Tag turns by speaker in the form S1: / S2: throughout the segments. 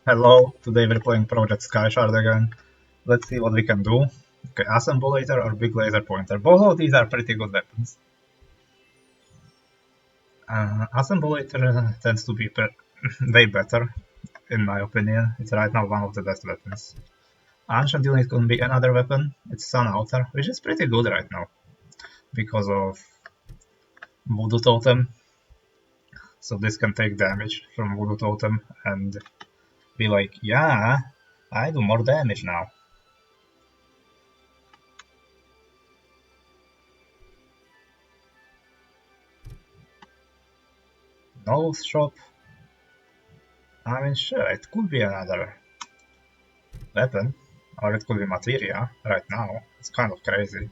S1: Hello, today we're playing Project Skyshard again. Let's see what we can do. Okay, Assemblator or Big Laser Pointer. Both of these are pretty good weapons. Assemblator tends to be way better, in my opinion. It's right now one of the best weapons. Ancient Unit can be another weapon. It's Sun Outer, which is pretty good right now because of Voodoo Totem. So this can take damage from Voodoo Totem and be like, yeah, I do more damage now. Nose Shop. I mean, sure, it could be another weapon, or it could be materia right now. It's kind of crazy.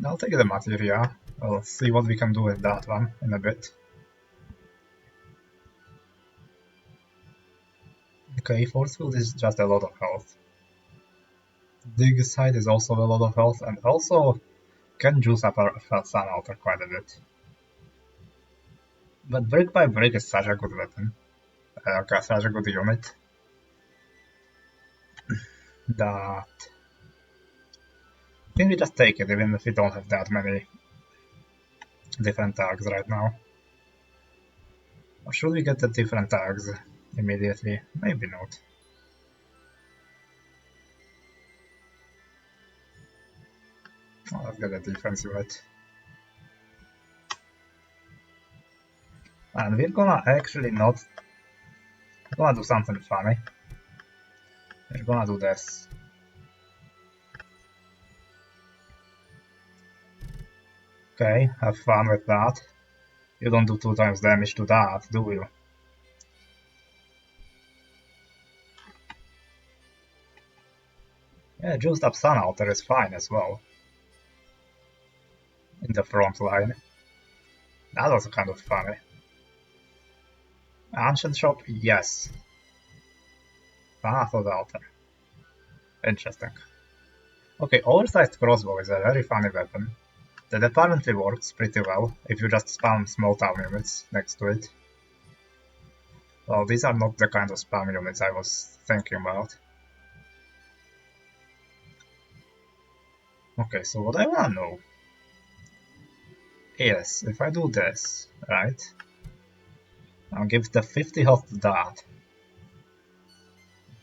S1: I'll take the materia. I'll see what we can do with that one in a bit. Okay, force field is just a lot of health. Dig side is also a lot of health, and also can juice up our Sun Outer quite a bit. But Brick by Brick is such a good weapon. Okay, such a good unit. That I think we just take it, even if we don't have that many different tags right now. Or should we get the different tags immediately? Maybe not. Oh, let's get the defense unit. And we're gonna actually not... We're gonna do something funny. We're gonna do this. Okay, have fun with that. You don't do 2 times damage to that, do you? Yeah, juiced up Sun Outer is fine as well. In the front line. That was kind of funny. Ancient Shop, yes. Thanatos Altar. Interesting. Okay, oversized crossbow is a very funny weapon. That apparently works pretty well if you just spam small town units next to it. Well, these are not the kind of spam units I was thinking about. Okay, so what I wanna know is, if I do this, right? I'll give the 50 health to that.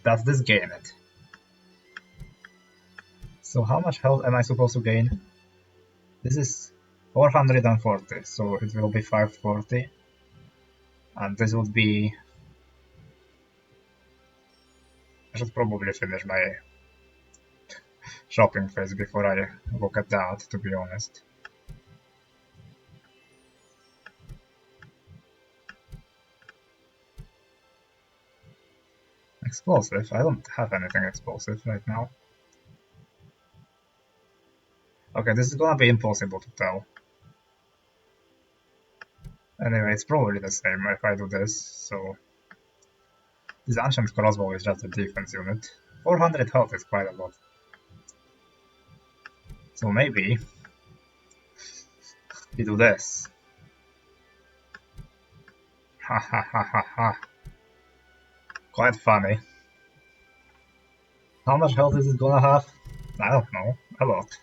S1: Does this gain it? So how much health am I supposed to gain? This is 440, so it will be 540. And this would be... I should probably finish my shopping phase before I look at that, to be honest. Explosive? I don't have anything explosive right now. Okay, this is gonna be impossible to tell. Anyway, it's probably the same if I do this, so... This Ancient Crossbow is just a defense unit. 400 health is quite a lot. So maybe... we do this. Ha ha ha ha ha. Quite funny. How much health is it gonna have? I don't know. A lot.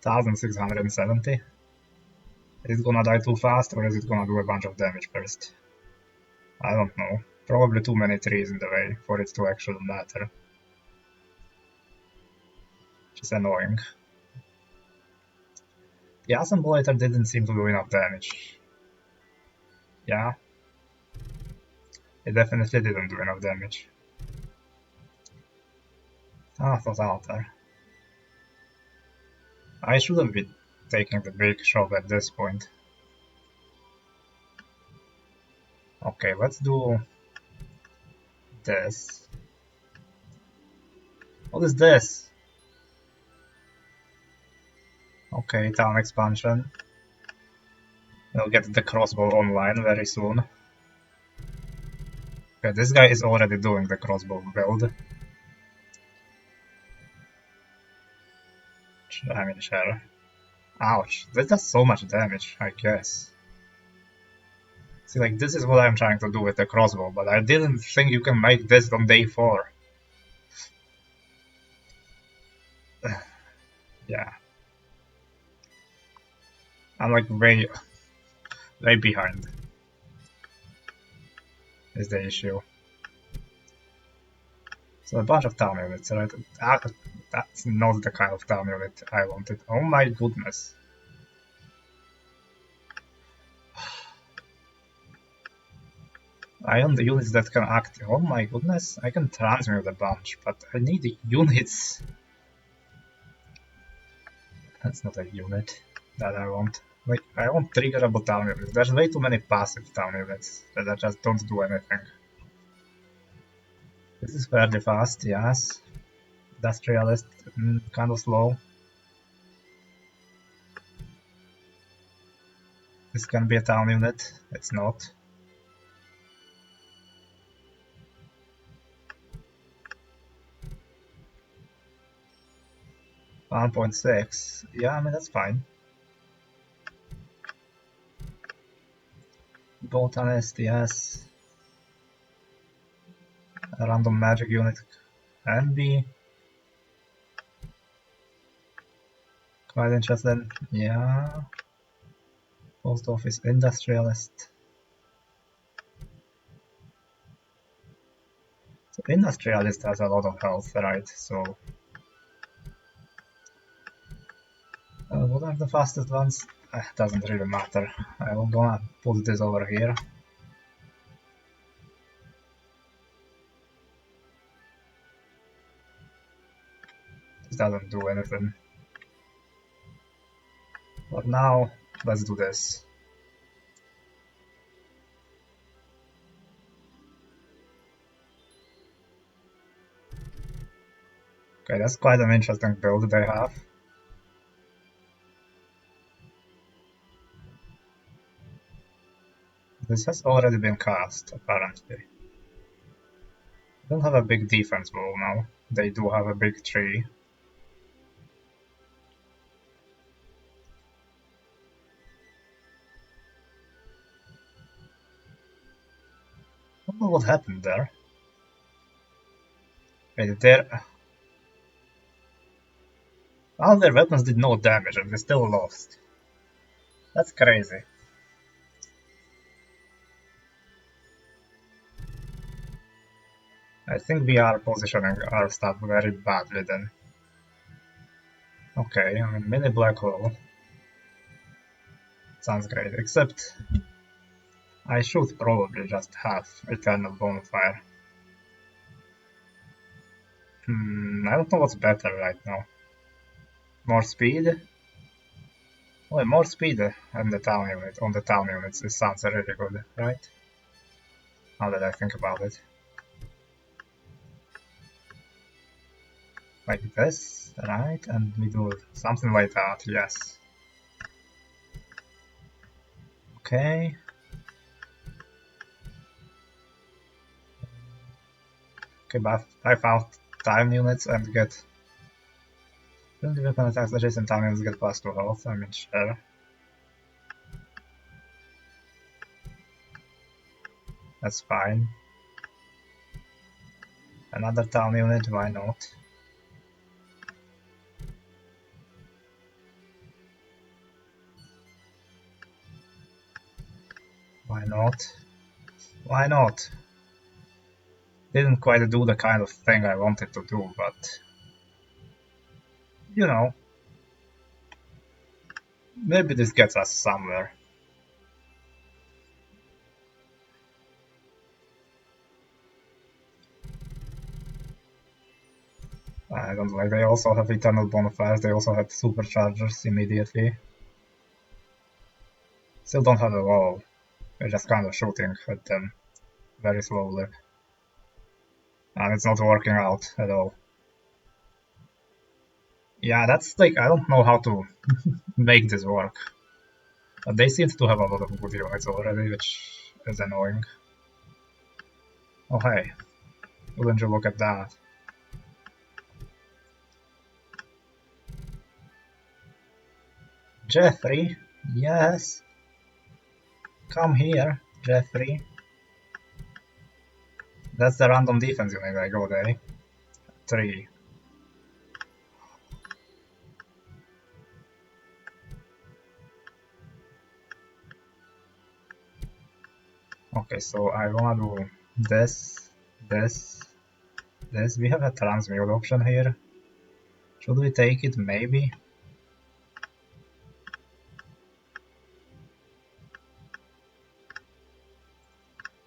S1: 1670. Is it gonna die too fast, or is it gonna do a bunch of damage first? I don't know. Probably too many trees in the way for it to actually matter. Which is annoying. The Assemblator didn't seem to do enough damage. Yeah. It definitely didn't do enough damage. Thanatos Altar. I shouldn't be taking the big shot at this point. Okay, let's do this. What is this? Okay, town expansion. We'll get the crossbow online very soon. Okay, this guy is already doing the crossbow build. I mean, sure. Ouch, that does so much damage, I guess. See, like, this is what I'm trying to do with the crossbow, but I didn't think you can make this on day 4. Yeah. I'm like way behind is the issue. So a bunch of town units, right? That's not the kind of town unit I wanted. Oh my goodness. I own the units that can act. Oh my goodness, I can transmute a bunch, but I need the units. That's not a unit that I want. Like, I want triggerable town units. There's way too many passive town units that just don't do anything. This is fairly fast, yes. Industrialist, kind of slow. This can be a town unit, it's not. $1.6, yeah, I mean that's fine. Botanist, yes. A random magic unit can be quite interesting, yeah. Post office industrialist. So industrialist has a lot of health, right? So what are the fastest ones? Doesn't really matter. I'm gonna put this over here. This doesn't do anything. But now, let's do this. Okay, that's quite an interesting build they have. This has already been cast, apparently. They don't have a big defense wall now. They do have a big tree. I don't know what happened there. Wait, all their weapons did no damage and they still lost. That's crazy. I think we are positioning our stuff very badly then. Okay, I mean, mini black hole. Sounds great, except I should probably just have Eternal Bonfire. I don't know what's better right now. More speed? Well, more speed on the town units, it sounds really good, right? Now that I think about it. Like this, right? And we do something like that, yes. Okay. Okay, but I found time units and get... When the weapon attacks adjacent time units get plus 2 health, I mean, sure. That's fine. Another town unit, why not? Why not? Why not? Didn't quite do the kind of thing I wanted to do, but... You know... Maybe this gets us somewhere. I don't like, they also have Eternal Bonfires, they also have Superchargers immediately. Still don't have a wall. We're just kind of shooting at them very slowly. And it's not working out at all. Yeah, that's like, I don't know how to make this work. But they seem to have a lot of good units already, which is annoying. Oh hey, wouldn't you look at that? Jeffrey, yes? Come here, Jeffrey. That's the random defense unit I go there. 3. Okay, so I wanna do this, this, this. We have a transmute option here. Should we take it? Maybe.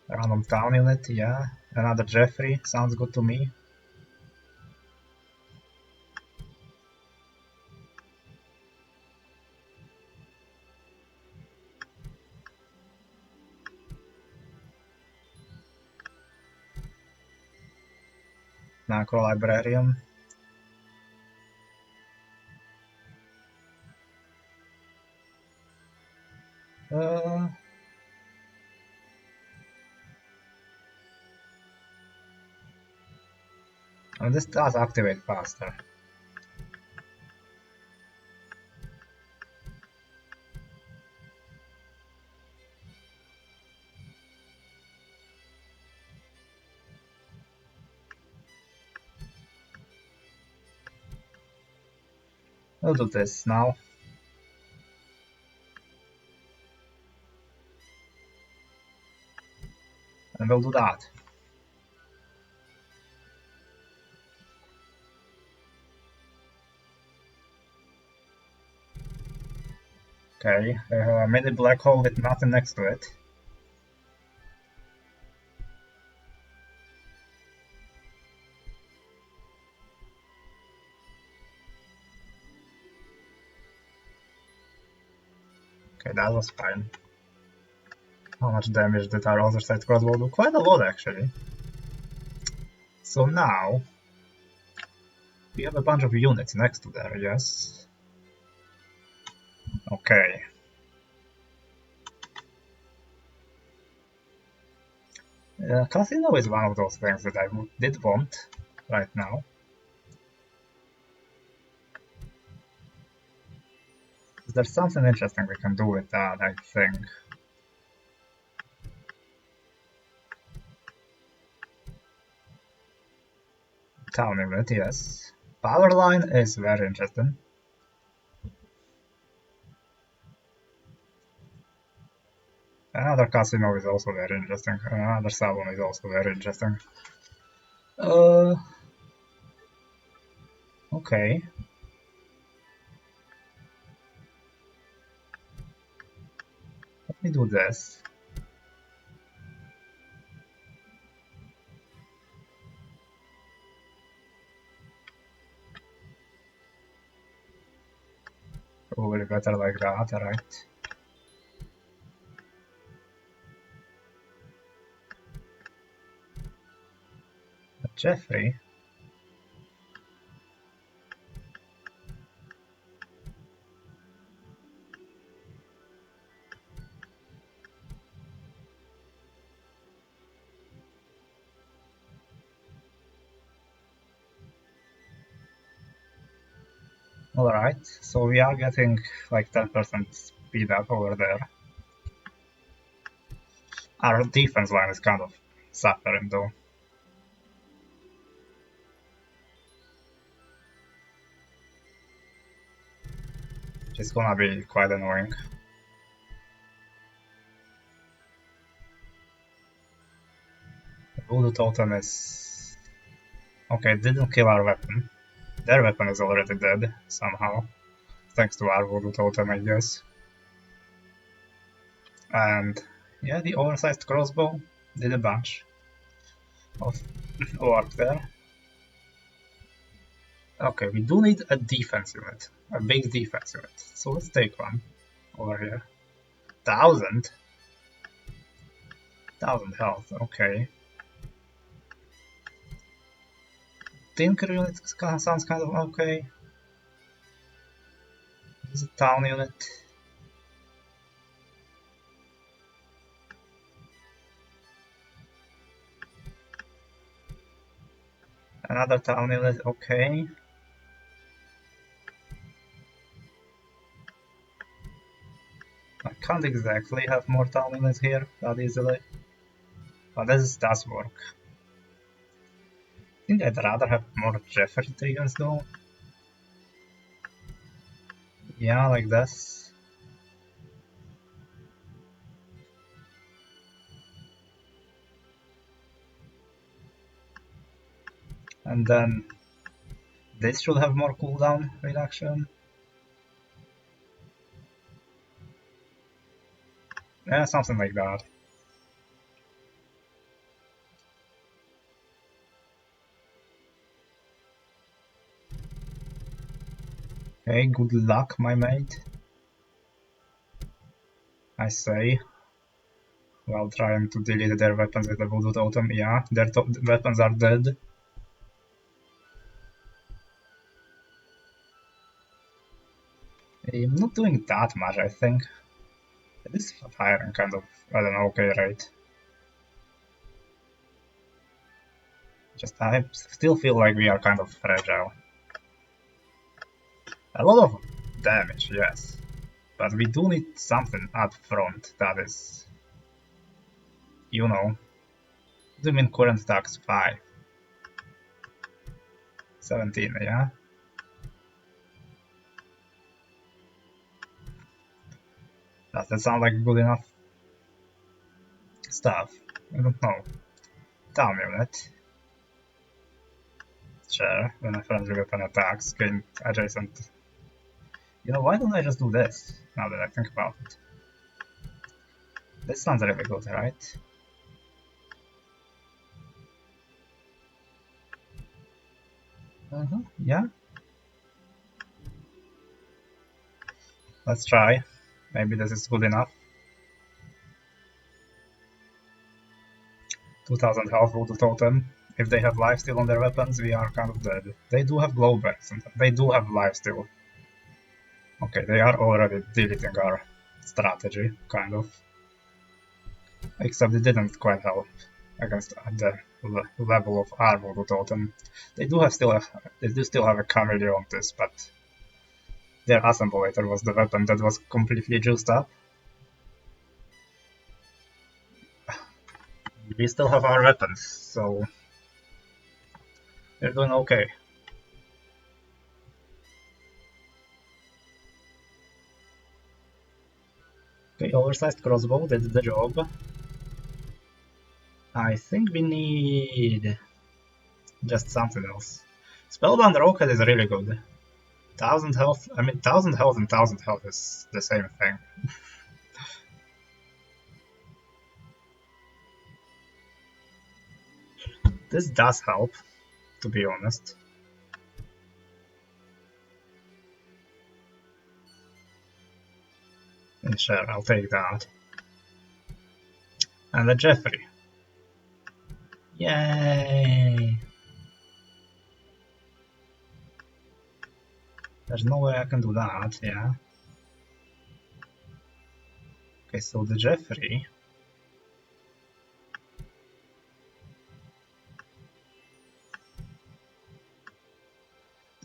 S1: Random town unit, yeah. Another Jeffrey, sounds good to me. Macro librarian. And this does activate faster. We'll do this now. And we'll do that. Okay, I made a black hole with nothing next to it. Okay, that was fine. How much damage did our other side crossbow do? Quite a lot, actually. So now, we have a bunch of units next to there, yes? Okay. Casino is one of those things that I did want right now. There's something interesting we can do with that, I think. Town unit, yes. Power line is very interesting. Another casino is also very interesting. Another salon is also very interesting. Okay. Let me do this. Probably better like that, right? But Jeffrey. Alright, so we are getting like 10% speed up over there. Our defense line is kind of suffering though. Which is gonna be quite annoying. The voodoo totem is... Okay, it didn't kill our weapon. Their weapon is already dead, somehow. Thanks to our voodoo totem, I guess. And yeah, the oversized crossbow did a bunch of work there. Okay, we do need a defense unit, a big defense unit. So let's take one over here. 1000? 1000 health, okay. Tinker unit sounds kind of okay. This is a town unit. Another town unit, okay. I can't exactly have more town units here that easily. But this does work. I think I'd rather have more Jeffrey triggers though. Yeah, like this. And then this should have more cooldown reduction. Yeah, something like that. Okay, good luck, my mate. I say. While trying to delete their weapons with the Voodoo Totem. Yeah, their weapons are dead. I'm not doing that much, I think. It is firing kind of at an okay rate. Just I still feel like we are kind of fragile. A lot of damage, yes. But we do need something up front that is... You know. What do you mean current attacks 5? 17, yeah? Does that sound like good enough stuff? I don't know. Town unit. Sure, when a friendly weapon attacks, gain adjacent. You know, why don't I just do this, now that I think about it? This sounds really good, right? Yeah. Let's try. Maybe this is good enough. 2000 health Voodoo Totem. If they have life steal on their weapons, we are kind of dead. They do have glowbacks, and they do have life steal. Okay, they are already deleting our strategy, kind of. Except it didn't quite help against the level of our Voodoo Totem. They do still have a Chameleontis, but their Assemblator was the weapon that was completely juiced up. We still have our weapons, so we're doing okay. Okay, oversized crossbow did the job. I think we need just something else. Spellbound Rocket is really good. 1000 health, I mean 1000 health and 1000 health is the same thing. This does help, to be honest. And sure, I'll take that. And the Jeffrey. Yay! There's no way I can do that, yeah. Okay, so the Jeffrey.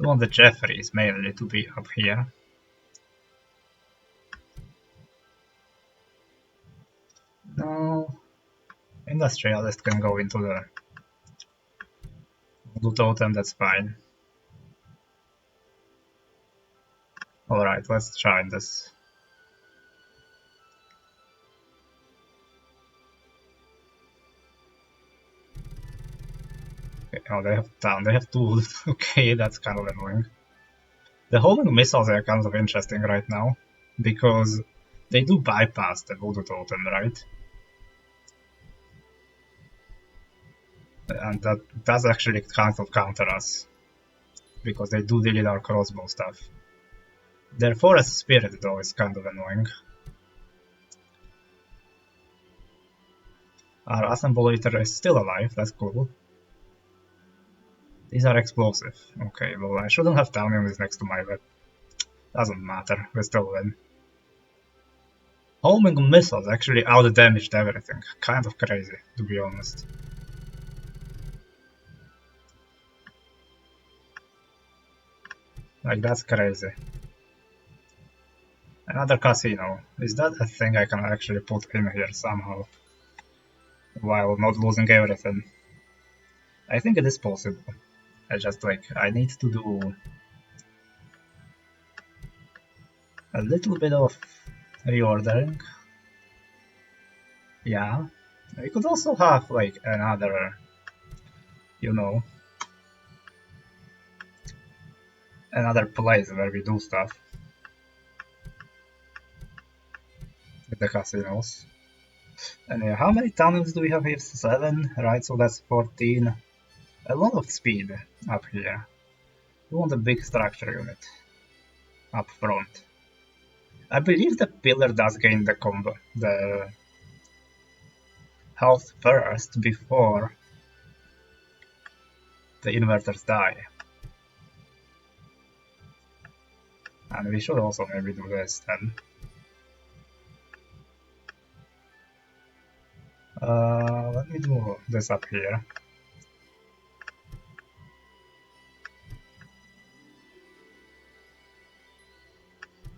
S1: I want the Jeffreys mainly to be up here. No. Industrialist can go into the Voodoo Totem, that's fine. Alright, let's try this. Okay, oh, they have down, they have two. Okay, that's kind of annoying. The homing missiles are kind of interesting right now, because they do bypass the Voodoo Totem, right? And that does actually kind of counter us, because they do delete our crossbow stuff. Their Forest Spirit, though, is kind of annoying. Our Assemblator is still alive, that's cool. These are explosive. Okay, well, I shouldn't have town units next to my weapon. Doesn't matter, we still win. Homing missiles actually out-damaged everything. Kind of crazy, to be honest. Like, that's crazy. Another casino. Is that a thing I can actually put in here somehow? While not losing everything. I think it is possible. I need to do a little bit of reordering. Yeah. We could also have like another, you know, another place where we do stuff. With the casinos. And how many tunnels do we have here? 7, right? So that's 14. A lot of speed up here. We want a big structure unit up front. I believe the pillar does gain the health first before the inverters die. And we should also maybe do this then. Let me do this up here.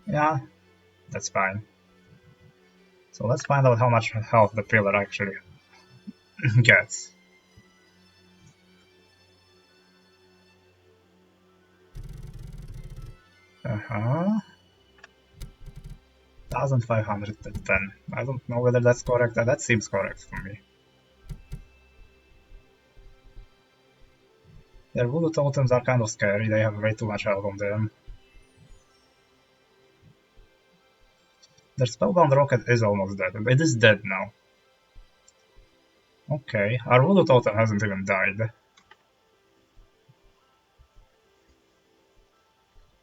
S1: Yeah, that's fine. So let's find out how much health the pillar actually gets. Uh-huh. 1510. I don't know whether that's correct. That seems correct to me. Their voodoo totems are kind of scary. They have way too much health on them. Their spellbound rocket is almost dead. It is dead now. Okay, our voodoo totem hasn't even died.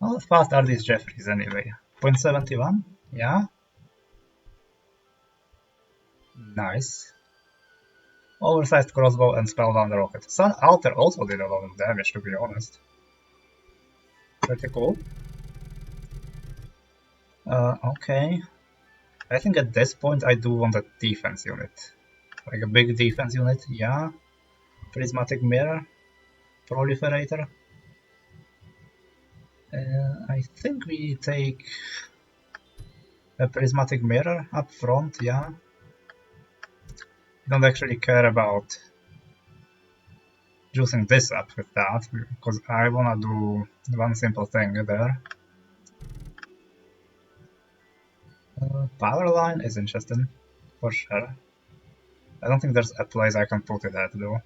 S1: How fast are these Jeffries anyway? 0.71? Yeah? Nice. Oversized crossbow and spellbound rocket. Sun Alter also did a lot of damage, to be honest. Pretty cool. Okay. I think at this point I do want a defense unit. Like a big defense unit, yeah. Prismatic mirror. Proliferator. I think we take a prismatic mirror up front, yeah. Don't actually care about juicing this up with that, because I wanna do one simple thing there. Power line is interesting, for sure. I don't think there's a place I can put it at, though.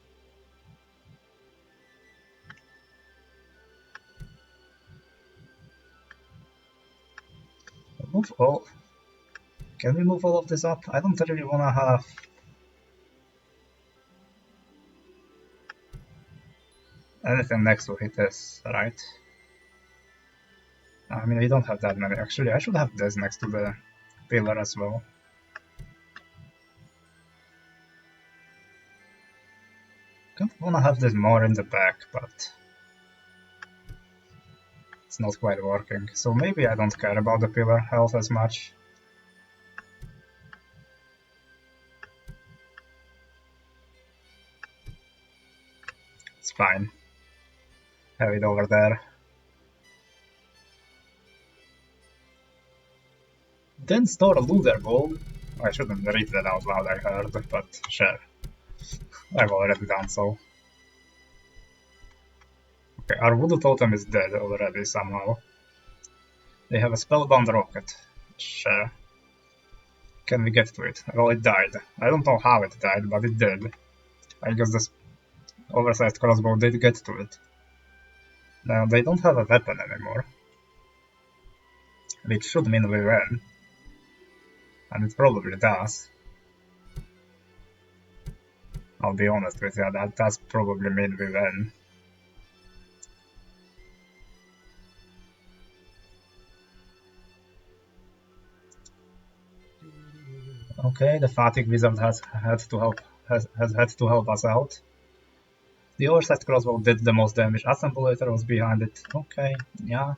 S1: Move all... Can we move all of this up? I don't really wanna have... anything next to this, right? I mean, we don't have that many. Actually, I should have this next to the pillar as well. Kind of wanna have this more in the back, but it's not quite working. So maybe I don't care about the pillar health as much. It's fine. Have it over there. Then store a looter gold. I shouldn't read that out loud, I heard, but sure. I've already done so. Okay, our voodoo totem is dead already somehow. They have a spellbound rocket. Sure. Can we get to it? Well, it died. I don't know how it died, but it did. I guess this oversized crossbow did get to it. Now, they don't have a weapon anymore. Which should mean we win. And it probably does. I'll be honest with you, that does probably mean we win. Okay, the fatigue wizard has had to help us out. The oversized crossbow did the most damage. Assemblator was behind it. Okay, yeah.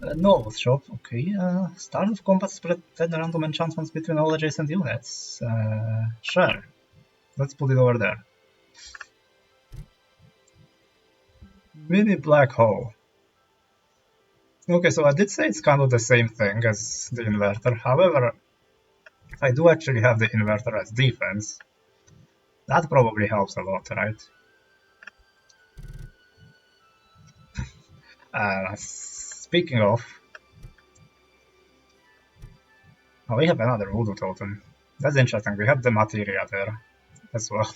S1: No shop. Okay. Start of combat spread 10 random enchantments between all adjacent units. Sure. Let's put it over there. Mini black hole. Okay, so I did say it's kind of the same thing as the inverter. However, if I do actually have the inverter as defense, that probably helps a lot, right? Speaking of, oh, we have another voodoo totem. That's interesting. We have the materia there as well.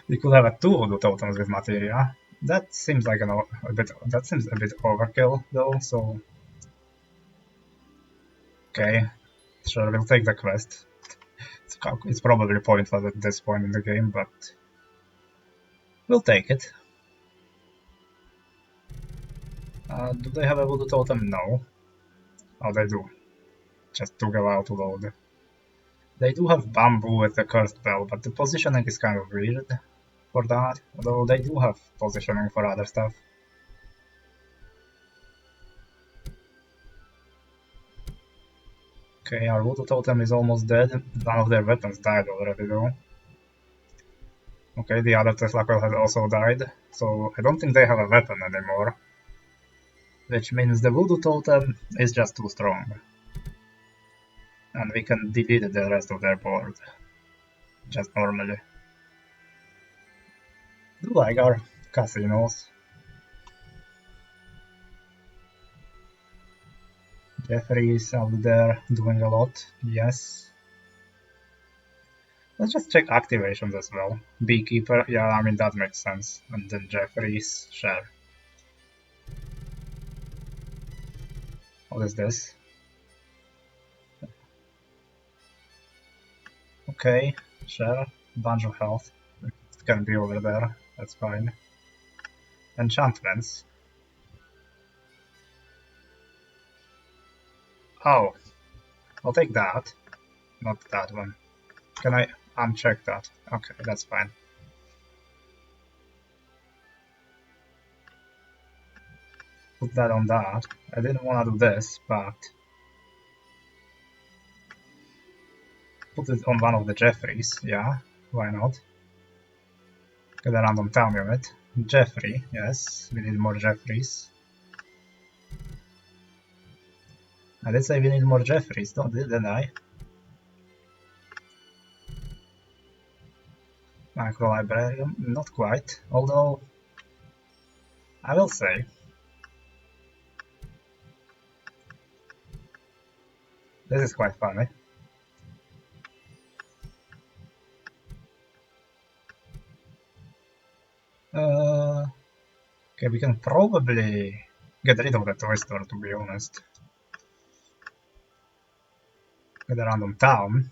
S1: We could have two voodoo totems with materia. That seems like that seems a bit overkill though. So okay, sure, we'll take the quest. It's probably pointless at this point in the game, but we'll take it. Do they have a voodoo totem? No. Oh, they do. Just took a while to load. They do have bamboo with the cursed bell, but the positioning is kind of weird for that, although they do have positioning for other stuff. Okay, our voodoo totem is almost dead. One of their weapons died already though. Okay, the other Tesla coil has also died, so I don't think they have a weapon anymore. Which means the voodoo totem is just too strong. And we can delete the rest of their board. Just normally. Do like our casinos. Jeffrey is out there doing a lot, yes. Let's just check activations as well. Beekeeper, yeah, I mean that makes sense. And then Jeffrey's share. What is this? Okay, share, bunch of health. It can be over there, that's fine. Enchantments. Oh, I'll take that. Not that one. Can I uncheck that? Okay, that's fine. Put that on that. I didn't want to do this, but put it on one of the Jeffreys, yeah, why not? Get a random town unit. Jeffrey, yes, we need more Jeffreys. I did say we need more Jeffreys, didn't I? Micro librarian, not quite, although I will say this is quite funny. Okay, we can probably get rid of the toy store, to be honest. Get a random town.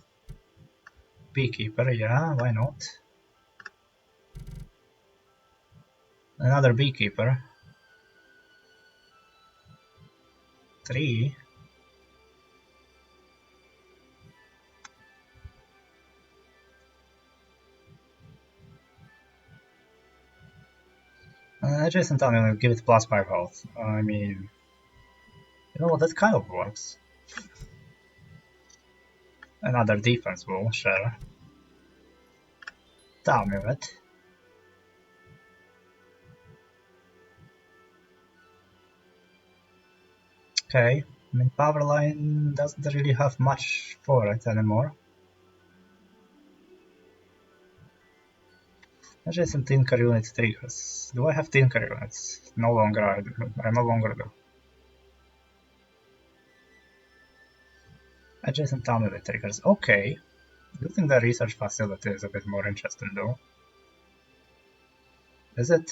S1: Beekeeper, yeah, why not? Another beekeeper. 3. Adjacent town will give it plus 5 health. I mean, you know what, that kind of works. Another defense wall, sure. Town unit. Okay, I mean, power line doesn't really have much for it anymore. Adjacent Tinker unit triggers. Do I have Tinker units? No longer, I no longer do. Adjacent town unit triggers. Okay. I do think the research facility is a bit more interesting though. Is it?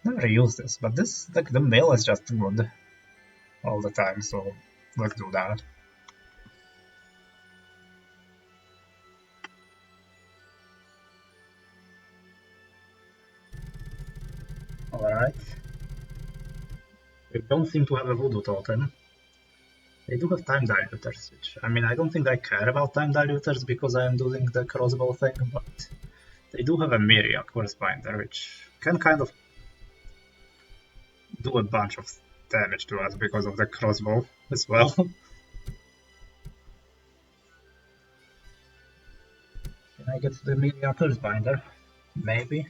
S1: Never use this, but this, like, the mail is just good all the time, so let's do that. Alright. They don't seem to have a voodoo totem. They do have time diluters, which, I mean, I don't think I care about time diluters because I am doing the crossbow thing, but they do have a Myriac Corresponder, which can kind of do a bunch of damage to us because of the crossbow as well. Can I get the Miria Pulsebinder? Maybe.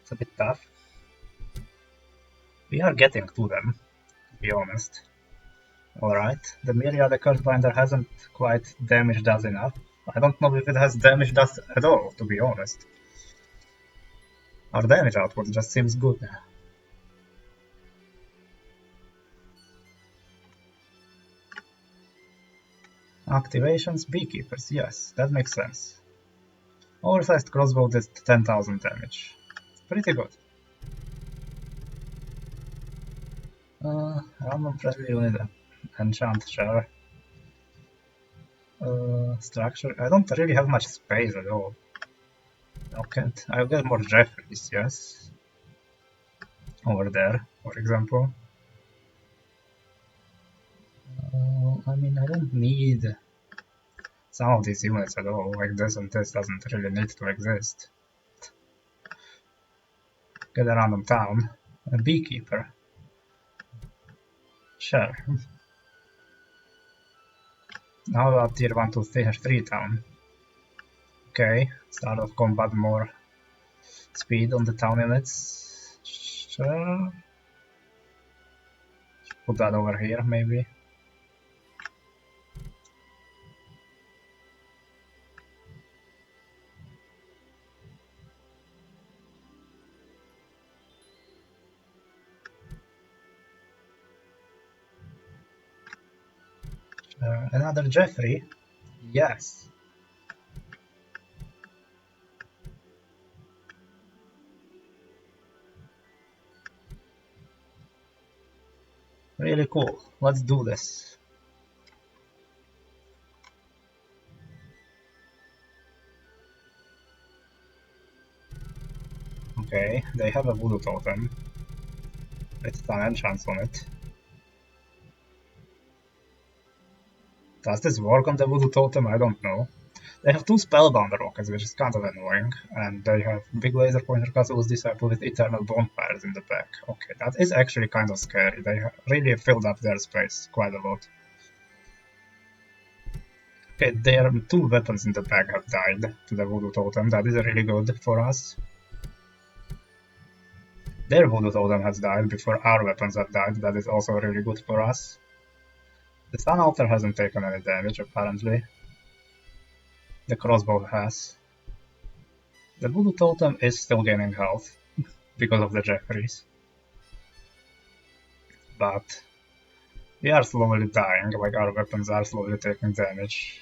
S1: It's a bit tough. We are getting to them, to be honest. Alright, the Myriad Cursebinder hasn't quite damaged us enough. I don't know if it has damaged us at all, to be honest. Our damage output just seems good. Activations, Beekeepers, yes, that makes sense. Oversized crossbow did 10,000 damage. Pretty good. Random pressure unit, enchant share. Structure, I don't really have much space at all. Okay, I'll get more Jeffries, yes. Over there, for example. I mean, I don't need some of these units at all, like this and this doesn't really need to exist. Get a random town, a beekeeper. Sure. How about tier 1 to tier 3 town? Okay, start of combat, more speed on the town units. Sure. Put that over here, maybe. Another Jeffrey? Yes. Really cool. Let's do this. Okay, they have a voodoo totem. It's an enchant on it. Does this work on the voodoo totem? I don't know. They have two spellbound rockets, which is kind of annoying, and they have big laser pointer castles disciple with eternal bonfires in the back. Okay, that is actually kind of scary. They really filled up their space quite a lot. Okay, their two weapons in the back have died to the voodoo totem. That is really good for us. Their voodoo totem has died before our weapons have died. That is also really good for us. The Sun Altar hasn't taken any damage, apparently. The crossbow has. The voodoo totem is still gaining health because of the Jeffries. But we are slowly dying, like our weapons are slowly taking damage.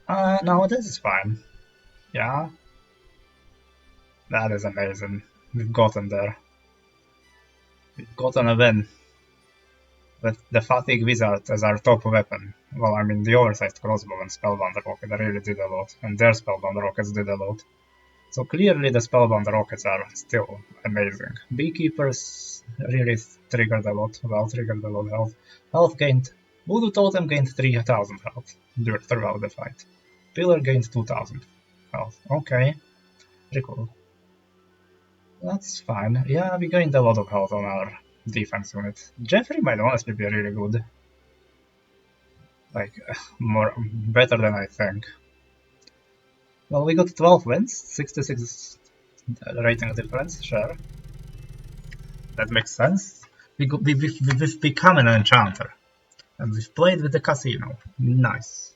S1: No, this is fine. Yeah. That is amazing. We've gotten there. We've gotten a win. With the Fatigue Wizard as our top weapon. Well, I mean, the oversized crossbow and Spellbound Rocket really did a lot, and their Spellbound Rockets did a lot. So clearly the Spellbound Rockets are still amazing. Beekeepers really triggered a lot, well triggered a lot of health. Health gained, Voodoo Totem gained 3000 health throughout the fight. Pillar gained 2000 health. Okay, pretty cool. That's fine. Yeah, we gained a lot of health on our defense unit. Jeffrey might honestly be really good. Like, better than I think. Well, we got 12 wins, 66 rating difference, sure. That makes sense. We've become an enchanter. And we've played with the casino. Nice.